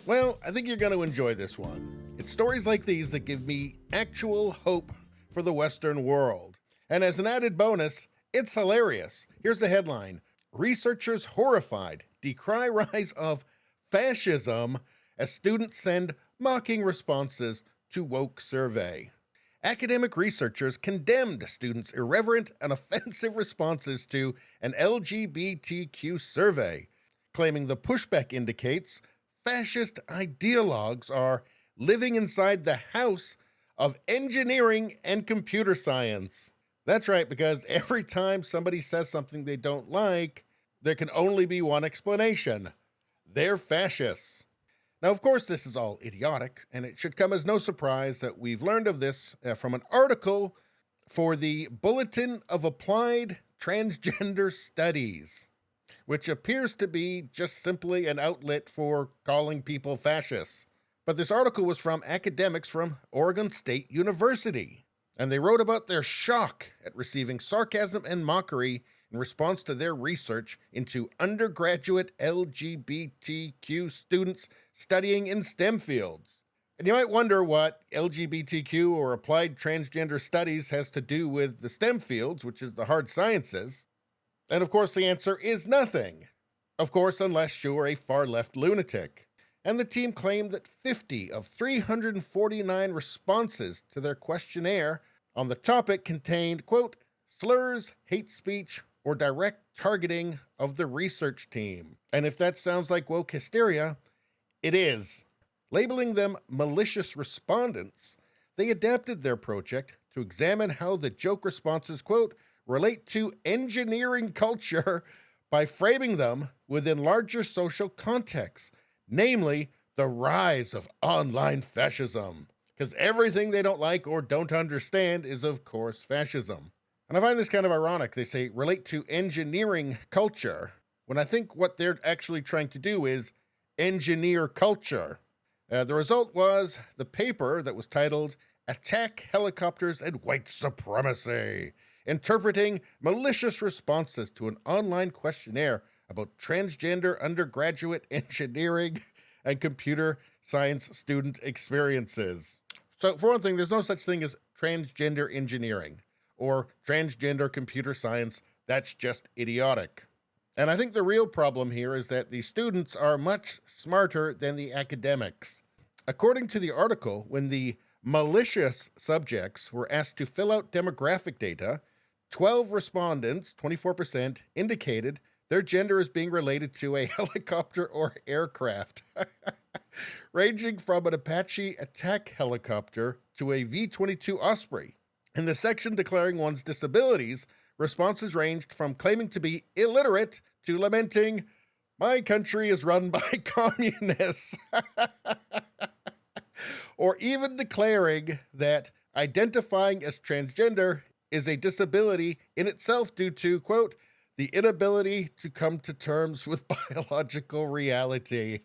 Well, I think you're going to enjoy this one. It's stories like these that give me actual hope for the Western world. And as an added bonus, it's hilarious. Here's the headline: Researchers horrified decry rise of fascism as students send mocking responses to woke survey. Academic researchers condemned students' irreverent and offensive responses to an LGBTQ survey, claiming the pushback indicates fascist ideologues are living inside the house of engineering and computer science. That's right, because every time somebody says something they don't like, there can only be one explanation: they're fascists. Now, of course, this is all idiotic, and it should come as no surprise that we've learned of this from an article for the Bulletin of Applied Transgender Studies, which appears to be just simply an outlet for calling people fascists. But this article was from academics from Oregon State University, and they wrote about their shock at receiving sarcasm and mockery in response to their research into undergraduate LGBTQ students studying in STEM fields. And you might wonder what LGBTQ or applied transgender studies has to do with the STEM fields, which is the hard sciences. And of course, the answer is nothing. Of course, unless you're a far-left lunatic. And the team claimed that 50 of 349 responses to their questionnaire on the topic contained, quote, slurs, hate speech, or direct targeting of the research team. And if that sounds like woke hysteria, it is. Labeling them malicious respondents, they adapted their project to examine how the joke responses, quote, relate to engineering culture by framing them within larger social contexts, namely the rise of online fascism. Because everything they don't like or don't understand is, of course, fascism. And I find this kind of ironic. They say relate to engineering culture, when I think what they're actually trying to do is engineer culture. The result was the paper that was titled Attack Helicopters and White Supremacy, interpreting malicious responses to an online questionnaire about transgender undergraduate engineering and computer science student experiences. So for one thing, there's no such thing as transgender engineering or transgender computer science. That's just idiotic. And I think the real problem here is that the students are much smarter than the academics. According to the article, when the malicious subjects were asked to fill out demographic data, 12 respondents, 24%, indicated their gender is being related to a helicopter or aircraft, ranging from an Apache attack helicopter to a V-22 Osprey. In the section declaring one's disabilities, responses ranged from claiming to be illiterate to lamenting, "My country is run by communists," or even declaring that identifying as transgender is a disability in itself due to, quote, the inability to come to terms with biological reality.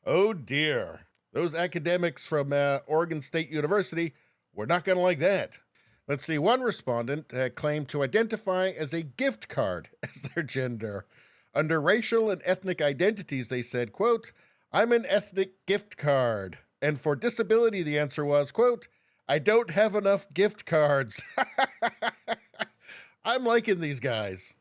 Oh dear. Those academics from Oregon State University were not going to like that. Let's see, one respondent claimed to identify as a gift card as their gender. Under racial and ethnic identities, they said, quote, I'm an ethnic gift card. And for disability, the answer was, quote, I don't have enough gift cards. I'm liking these guys.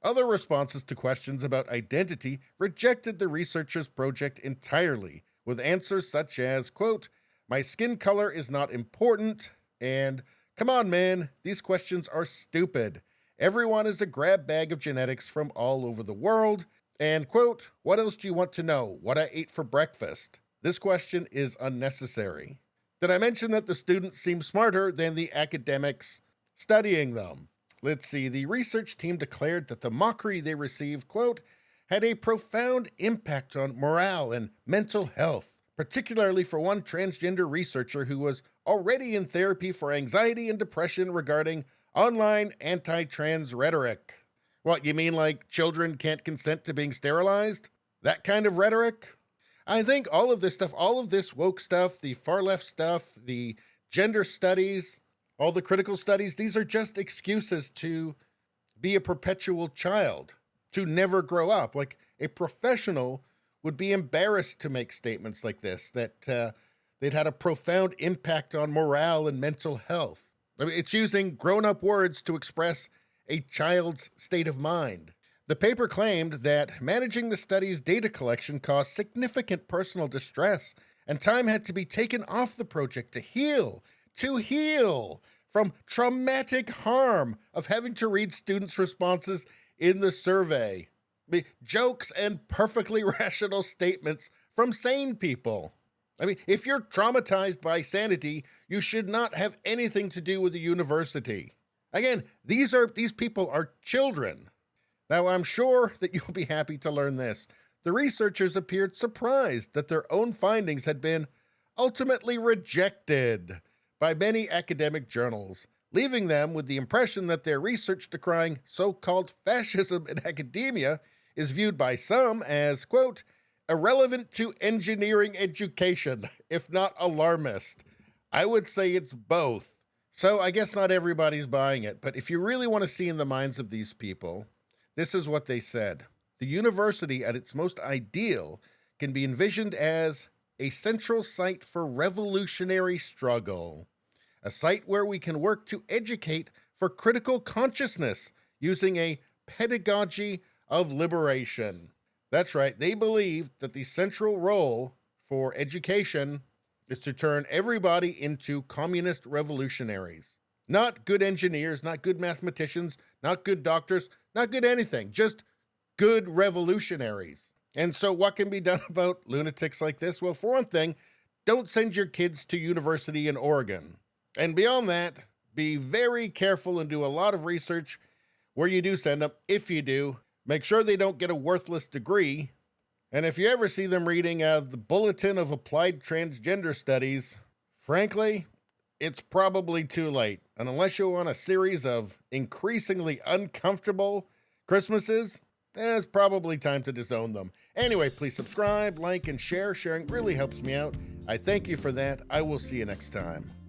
Other responses to questions about identity rejected the researchers' project entirely, with answers such as, quote, my skin color is not important, and come on, man, these questions are stupid. Everyone is a grab bag of genetics from all over the world. And, quote, what else do you want to know? What I ate for breakfast? This question is unnecessary. Did I mention that the students seem smarter than the academics studying them? Let's see, the research team declared that the mockery they received, quote, had a profound impact on morale and mental health, particularly for one transgender researcher who was already in therapy for anxiety and depression regarding online anti-trans rhetoric. What, you mean like children can't consent to being sterilized? That kind of rhetoric? I think all of this stuff, all of this woke stuff, the far left stuff, the gender studies, all the critical studies, these are just excuses to be a perpetual child, to never grow up. Like a professional would be embarrassed to make statements like this, that they'd had a profound impact on morale and mental health. I mean, it's using grown-up words to express a child's state of mind. The paper claimed that managing the study's data collection caused significant personal distress, and time had to be taken off the project to heal from traumatic harm of having to read students' responses in the survey. Jokes and perfectly rational statements from sane people. I mean, if you're traumatized by sanity, you should not have anything to do with the university. Again, these people are children. Now, I'm sure that you'll be happy to learn this. The researchers appeared surprised that their own findings had been ultimately rejected by many academic journals, leaving them with the impression that their research decrying so-called fascism in academia is viewed by some as, quote, irrelevant to engineering education, if not alarmist. I would say it's both. So I guess not everybody's buying it, but if you really want to see in the minds of these people, this is what they said. The university at its most ideal can be envisioned as a central site for revolutionary struggle, a site where we can work to educate for critical consciousness using a pedagogy of liberation. That's right, they believe that the central role for education is to turn everybody into communist revolutionaries. Not good engineers, not good mathematicians, not good doctors, not good anything, just good revolutionaries. And so what can be done about lunatics like this? Well, for one thing, don't send your kids to university in Oregon. And beyond that, be very careful and do a lot of research where you do send them. If you do, make sure they don't get a worthless degree. And if you ever see them reading the Bulletin of Applied Transgender Studies, frankly, it's probably too late. And unless you want a series of increasingly uncomfortable Christmases, then it's probably time to disown them. Anyway, please subscribe, like, and share. Sharing really helps me out. I thank you for that. I will see you next time.